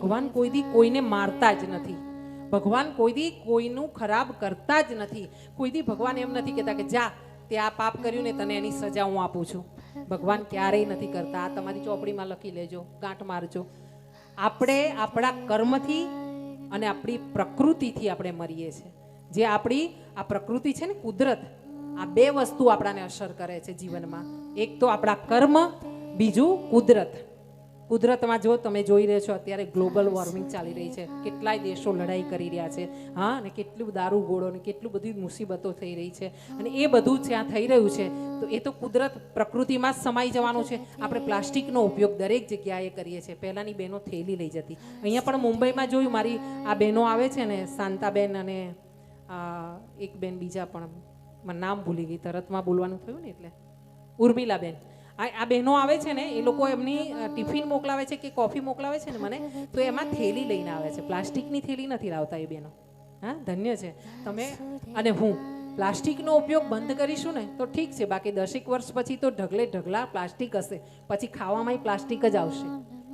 ભગવાન કોઈ દી કોઈને મારતા જ નથી, ભગવાન કોઈ દી કોઈનું ખરાબ કરતા જ નથી. કોઈ દી ભગવાન એમ નથી કહેતા કે જા તે આ પાપ કર્યું ને તને એની સજા હું આપું છું. ભગવાન ક્યારેય નથી કરતા. આ તમારી ચોપડીમાં લખી લેજો, ગાંઠ મારજો. આપણે આપણા કર્મથી અને આપણી પ્રકૃતિથી આપણે મરીએ છીએ. જે આપણી આ પ્રકૃતિ છે ને, કુદરત, આ બે વસ્તુ આપણાને અસર કરે છે જીવનમાં. એક તો આપણા કર્મ, બીજું કુદરત. કુદરતમાં જો તમે જોઈ રહ્યા છો અત્યારે ગ્લોબલ વોર્મિંગ ચાલી રહી છે, કેટલાય દેશો લડાઈ કરી રહ્યા છે, હા, અને કેટલું દારૂ ગોળો ને કેટલું બધી મુસીબતો થઈ રહી છે. અને એ બધું જ્યાં થઈ રહ્યું છે તો એ તો કુદરત પ્રકૃતિમાં જ સમાઈ જવાનું છે. આપણે પ્લાસ્ટિકનો ઉપયોગ દરેક જગ્યાએ કરીએ છીએ. પહેલાંની બહેનો થેલી લઈ જતી. અહીંયા પણ મુંબઈમાં જોયું, મારી આ બહેનો આવે છે ને, શાંતાબેન અને એક બેન બીજા પણ, મને નામ ભૂલી ગઈ, તરતમાં બોલવાનું થયું ને એટલે ઉર્મિલાબેન. આ બહેનો આવે છે ને, એ લોકો એમની ટિફિન મોકલાવે છે કે કોફી મોકલાવે છે ને મને, તો એમાં થેલી લઈને આવે છે. પ્લાસ્ટિકની થેલી નથી લાવતા એ બહેનો. હા, ધન્ય છે તમે અને હું. પ્લાસ્ટિકનો ઉપયોગ બંધ કરીશું ને તો ઠીક છે, બાકી 10 વર્ષ પછી તો ઢગલે ઢગલા પ્લાસ્ટિક હશે. પછી ખાવામાં પ્લાસ્ટિક જ આવશે.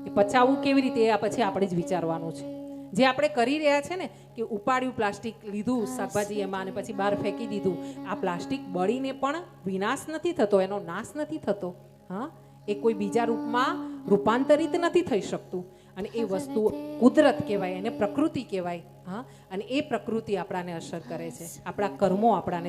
એ પચાવવું કેવી રીતે, આ પછી આપણે જ વિચારવાનું છે. જે આપણે કરી રહ્યા છે ને, કે ઉપાડ્યું પ્લાસ્ટિક, લીધું શાકભાજી એમાં અને પછી બહાર ફેંકી દીધું. આ પ્લાસ્ટિક બળીને પણ વિનાશ નથી થતો, એનો નાશ નથી થતો. હા, એ કોઈ બીજા રૂપમાં રૂપાંતરિત નથી થઈ શકતું. અને એ વસ્તુ કુદરત કહેવાય, એને પ્રકૃતિ કહેવાય. હા, અને એ પ્રકૃતિ આપણાને અસર કરે છે. આપણા કર્મો આપણાને